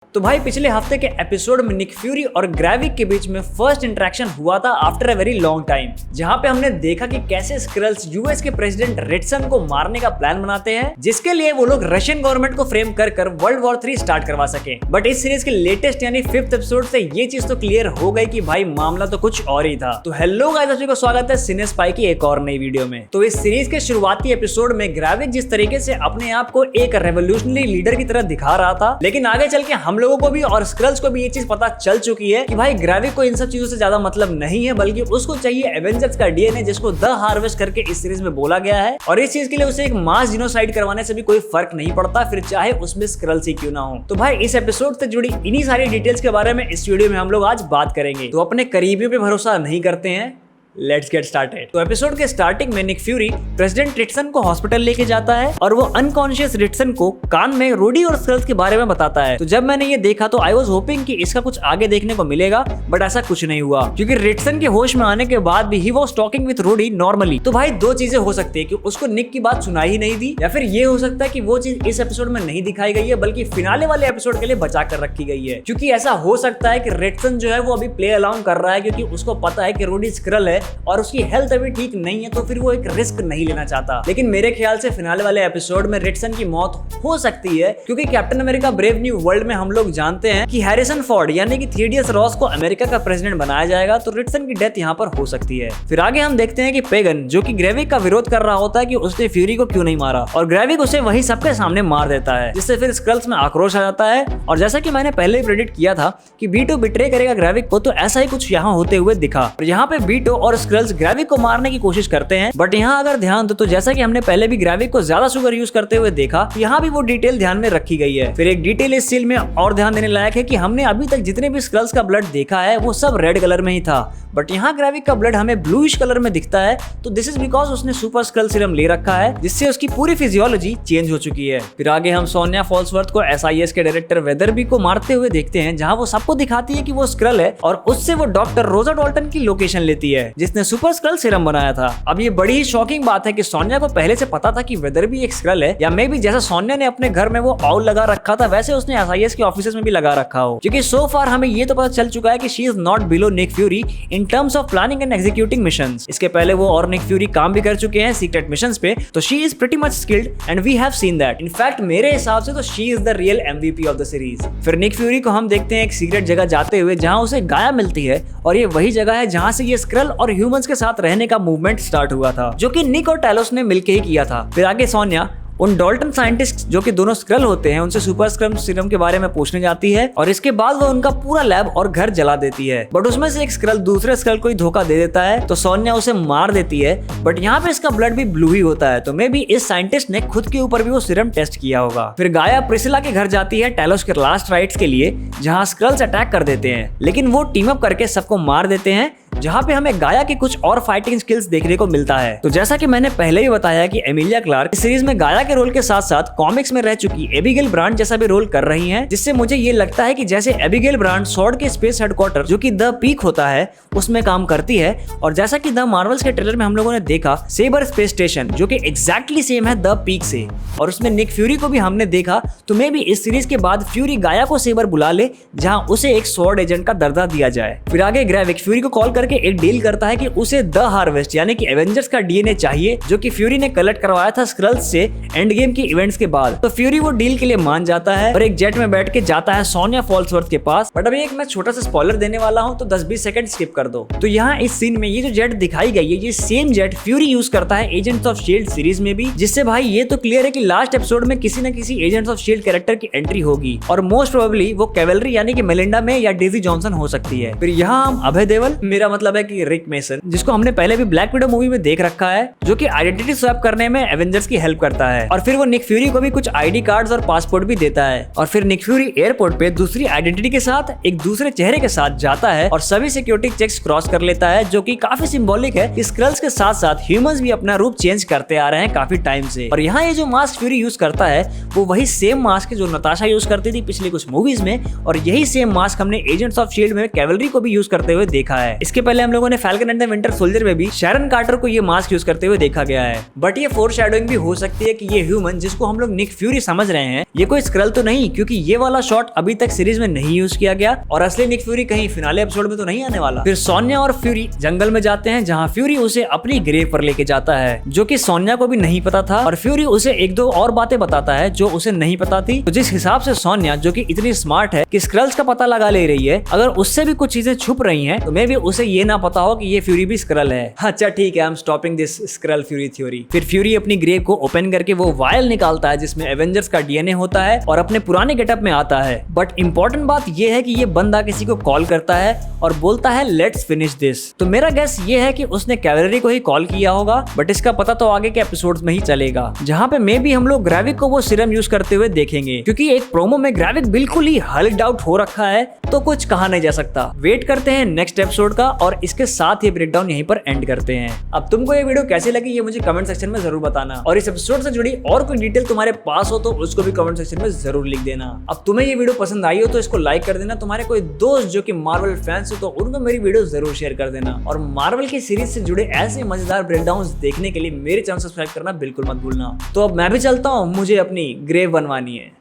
तो भाई पिछले हफ्ते के एपिसोड में निक फ्यूरी और ग्रेविक के बीच में फर्स्ट इंटरेक्शन हुआ था after a very long time, जहां पे हमने देखा कि कैसे स्क्रल्स यूएस के प्रेसिडेंट रिटसन को मारने का प्लान बनाते हैं, जिसके लिए वो लोग रशियन गवर्नमेंट को फ्रेम कर कर वर्ल्ड वॉर 3 स्टार्ट करवा सके। बट इस सीरीज के लेटेस्ट यानी 5th एपिसोड से ये चीज तो क्लियर हो गई कि भाई मामला तो कुछ और ही था। तो हेलो गाइस, सभी को स्वागत है सिने स्पाई की एक और नई वीडियो में। तो इस सीरीज के शुरुआती एपिसोड में ग्रेविक जिस तरीके से अपने आप को एक रेवोल्यूशनरी लीडर की तरह दिखा रहा था, लेकिन आगे चल के हम लोगों को भी और स्क्रल्स को भी ये चीज पता चल चुकी है कि भाई ग्रेविक को इन सब चीजों से ज्यादा मतलब नहीं है, बल्कि उसको चाहिए एवेंजर्स का डीएनए, जिसको द हार्वेस्ट करके इस सीरीज में बोला गया है। और इस चीज के लिए उसे एक मास जीनोसाइड करवाने से भी कोई फर्क नहीं पड़ता, फिर चाहे उसमें स्क्रल्स ही क्यों ना हो। तो भाई इस एपिसोड से जुड़ी इन्हीं सारी डिटेल्स के बारे में इस वीडियो में हम लोग आज बात करेंगे। तो अपने करीबियों पे भरोसा नहीं करते हैं, लेट्स गेट स्टार्टेड। तो एपिसोड के स्टार्टिंग में निक फ्यूरी प्रेसिडेंट रिटसन को हॉस्पिटल लेके जाता है और वो अनकॉन्शियस रिटसन को कान में रूडी और स्क्रल्स के बारे में बताता है। तो जब मैंने ये देखा तो आई वाज होपिंग कि इसका कुछ आगे देखने को मिलेगा, बट ऐसा कुछ नहीं हुआ, क्योंकि रिटसन के होश में आने के बाद भी he was talking with Rudy normally. तो भाई दो चीजें हो सकती है कि उसको निक की बात सुनाई ही नहीं दी, या फिर ये हो सकता है कि वो चीज इस एपिसोड में नहीं दिखाई गई है, बल्कि फिनाले वाले एपिसोड के लिए बचा कर रखी गई है। क्योंकि ऐसा हो सकता है कि रिटसन जो है वो अभी प्ले अलाउंग कर रहा है, क्योंकि उसको पता है कि रूडी स्क्रल है और उसकी हेल्थ अभी ठीक नहीं है, तो फिर वो एक रिस्क नहीं लेना चाहता। लेकिन मेरे ख्याल से फिनाले वाले एपिसोड में रिटसन की मौत हो सकती है, क्योंकि captain America brave new world में हम लोग जानते हैं कि हैरिसन फोर्ड यानी कि थीडियस रॉस को अमेरिका का प्रेसिडेंट बनाया जाएगा, तो रिटसन की डेथ यहाँ पर हो सकती है। फिर आगे हम देखते हैं कि पेगन जो कि ग्रेविक का विरोध कर रहा होता है कि उसने फ्यूरी को क्यों नहीं मारा, और ग्रेविक उसे वही सबके सामने मार देता है, जिससे फिर स्क्रल्स में आक्रोश आ जाता है। और जैसा कि मैंने पहले ही प्रेडिक्ट किया था कि बीटो बिट्रे करेगा ग्रेविक को, तो ऐसा ही कुछ यहाँ होते हुए दिखा। और यहाँ पे बीटो और स्क्रल्स ग्रेविक को मारने की कोशिश करते हैं, बट यहाँ अगर ध्यान दो तो जैसा कि हमने पहले भी ग्रेविक को ज्यादा शुगर यूज करते हुए देखा, यहाँ भी वो डिटेल ध्यान में रखी गई है। फिर एक डिटेल इस सीन में और ध्यान देने लायक है कि हमने अभी तक जितने भी स्क्रल्स का ब्लड देखा है वो सब रेड कलर में ही था, बट यहाँ ग्रेविक का ब्लड हमें ब्लूइश कलर में दिखता है। तो दिस इज बिकॉज उसने सुपर स्क्रल सीरम ले रखा है, जिससे उसकी पूरी फिजियोलॉजी चेंज हो चुकी है। फिर आगे हम सोनिया फॉल्सवर्थ को SIS के डायरेक्टर वेदरबी को मारते हुए देखते हैं, जहाँ वो सबको दिखाती है कि वो स्क्रल है, और उससे वो डॉक्टर रोजा डॉल्टन की लोकेशन लेती है, जिसने सुपर स्क्रल सीरम बनाया था। अब ये बड़ी ही शॉकिंग बात है कि सोनिया को पहले से पता था कि वेदरबी एक स्क्रल है, या मे बी जैसा सोनिया ने अपने घर में वो आउल लगा रखा था, वैसे उसने SIS के ऑफिस में भी लगा रखा हो। क्योंकि सो फार हमें ये तो पता चल चुका है कि she is not below Nick Fury in terms of planning and executing missions. इसके पहले वो और निक फ्यूरी काम भी कर चुके हैं सीक्रेट मिशंस पे, तो she is pretty much skilled and we have seen that. In fact मेरे हिसाब से तो she is the real MVP of the series. फिर निक फ्यूरी को हम देखते हैं एक सीक्रेट जगह जाते हुए, जहां उसे गाया मिलती है, और ये वही जगह है जहां से ये स्क्रल और ह्यूमंस के साथ रहने का मूवमेंट स्टार्ट हुआ था, जो कि निक और टैलोस ने मिलकर ही किया था। फिर आगे सोनिया उन डॉल्टन साइंटिस्ट जो कि दोनों स्क्रल होते हैं उनसे सुपर स्क्रल सीरम के बारे में पूछने जाती है, और इसके बाद वो उनका पूरा लैब और घर जला देती है। बट उसमें से एक स्क्रल दूसरे स्क्रल को ही धोखा दे देता है, तो सोनिया उसे मार देती है। बट यहाँ पे इसका ब्लड भी ब्लू ही होता है, तो मे बी इस साइंटिस्ट ने खुद के ऊपर भी वो सीरम टेस्ट किया होगा। फिर गाया प्रिसिला के घर जाती है टैलोस के लास्ट राइट्स के लिए, जहाँ स्क्रल्स अटैक कर देते हैं, लेकिन वो टीम अप करके सबको मार देते हैं, जहाँ पे हमें गाया की कुछ और फाइटिंग स्किल्स देखने को मिलता है। तो जैसा कि मैंने पहले ही बताया कि एमिलिया क्लार्क इस सीरीज में गाया के रोल के साथ साथ कॉमिक्स में रह चुकी एबिगेल ब्रांड जैसा भी रोल कर रही हैं, जिससे मुझे ये लगता है कि जैसे एबिगेल ब्रांड सॉर्ड के स्पेस हेडक्वार्टर जो कि द पीक होता है उसमें काम करती है, और जैसा कि द मार्वल्स के ट्रेलर में हम लोगों ने देखा सेबर स्पेस स्टेशन जो कि एग्जैक्टली सेम है द पीक से, और उसमें निक फ्यूरी को भी हमने देखा, तो मे भी इस सीरीज के बाद फ्यूरी गाया को सेबर बुला ले, जहां उसे एक सॉर्ड एजेंट का दर्जा दिया जाए। फिर आगे ग्रेविक फ्यूरी को कॉल करके एक डील करता है कि उसे द हार्वेस्ट यानी कि एवेंजर्स का डीएनए चाहिए, जो कि फ्यूरी ने कलेक्ट करवाया था स्क्रल्स से एंड गेम की इवेंट्स के बाद। तो फ्यूरी वो डील के लिए मान जाता है और एक जेट में बैठ के जाता है सोनिया फॉल्सवर्थ के पास। बट अभी एक मैं छोटा सा स्पॉइलर देने वाला हूं, तो 10-20 सेकंड स्किप कर दो। तो यहाँ इस सीन में ये जो जेट दिखाई गई है, ये सेम जेट फ्यूरी यूज करता है एजेंट्स ऑफ शील्ड सीरीज में भी, जिससे भाई ये तो क्लियर है कि लास्ट एपिसोड में किसी न किसी एजेंट्स ऑफ शील्ड कैरेक्टर की एंट्री होगी, और मोस्ट प्रोबेबली वो कैवेलरी यानी कि मेलिंडा में या डेजी जॉनसन हो सकती है। फिर यहाँ हम अभय देओल, मेरा मतलब है कि रिक मेसन, जिसको हमने पहले भी ब्लैक विडो मूवी में देख रखा है, जो कि आइडेंटिटी स्वैप करने में एवेंजर्स की हेल्प करता है। और फिर वो निक फ्यूरी को भी कुछ आईडी कार्ड्स और पासपोर्ट भी देता है, और फिर निक फ्यूरी एयरपोर्ट पे दूसरी आइडेंटिटी के साथ एक दूसरे चेहरे के साथ जाता है और सभी सिक्योरिटी चेक्स क्रॉस कर लेता है, जो कि काफी सिंबॉलिक है। स्क्रल्स के साथ साथ ह्यूमंस भी अपना रूप चेंज करते आ रहे हैं काफी टाइम से। और यहाँ ये जो मास्क फ्यूरी यूज करता है वो वही सेम मास्क है जो नताशा यूज करती थी पिछले कुछ मूवीज में, और यही सेम मास्क हमने एजेंट्स ऑफ शील्ड में कैवेलरी को भी यूज करते हुए देखा है। इसके पहले हम लोगों ने falcon and the winter soldier में भी शैरन कार्टर को ये मास्क यूज करते हुए देखा गया है। बट ये फोरशैडोइंग भी हो सकती है कि ये ह्यूमन जिसको हम लोग निक फ्यूरी समझ रहे हैं ये कोई स्क्रल तो नहीं, क्योंकि ये वाला शॉट अभी तक सीरीज में नहीं यूज किया गया और असली निक फ्यूरी कहीं फिनाले एपिसोड में तो नहीं आने वाला। फिर सोनिया और फ्यूरी जंगल में जाते हैं जहाँ फ्यूरी उसे अपनी ग्रेव पर लेके जाता है, जो कि सोनिया को भी नहीं पता था और फ्यूरी उसे एक दो और बातें बताता है जो उसे नहीं पता थी। तो जिस हिसाब से सोनिया जो कि इतनी स्मार्ट है कि स्क्रल्स का पता लगा ले रही है, अगर उससे भी कुछ चीजें छुप रही हैं तो मे भी उसे ये ना पता हो कि ये फ्यूरी भी स्क्रल है। अच्छा ठीक है, I am stopping this Skrull Fury theory. फिर फ्यूरी अपनी ग्रेव को ओपन करके वो वायल निकालता है जिसमें एवेंजर्स का डीएनए होता है और अपने पुराने गेटअप में आता है। बट इंपॉर्टेंट बात ये है कि ये बंदा किसी को कॉल करता है और बोलता है लेट्स फिनिश दिस। तो मेरा गेस ये है कि उसने कैवलरी को ही कॉल किया होगा, बट इसका पता तो आगे के एपिसोड्स में ही चलेगा, जहाँ पे मे भी हम लोग ग्रेविक को वो सीरम यूज करते हुए देखेंगे, क्योंकि एक प्रोमो में ग्रेविक बिल्कुल ही हल्कड आउट हो रखा है तो कुछ कहा नहीं जा सकता। वेट करते हैं नेक्स्ट एपिसोड का और इसके साथ ही ब्रेकडाउन यहीं पर एंड करते हैं। अब तुमको ये वीडियो कैसी लगी ये मुझे कमेंट सेक्शन में जरूर बताना और इस एपिसोड से जुड़ी और कोई डिटेल तुम्हारे पास हो तो उसको भी कमेंट सेक्शन में जरूर लिख देना। अब तुम्हें ये वीडियो पसंद आई हो तो इसको लाइक कर देना। तुम्हारे कोई दोस्त जो कि मार्वल फैंस हो तो उनको मेरी वीडियो जरूर शेयर कर देना और मार्वल की सीरीज से जुड़े ऐसे मजेदार ब्रेकडाउन्स देखने के लिए मेरे चैनल सब्सक्राइब करना बिल्कुल मत भूलना। तो अब मैं भी चलता हूँ, मुझे अपनी ग्रेव बनवानी है।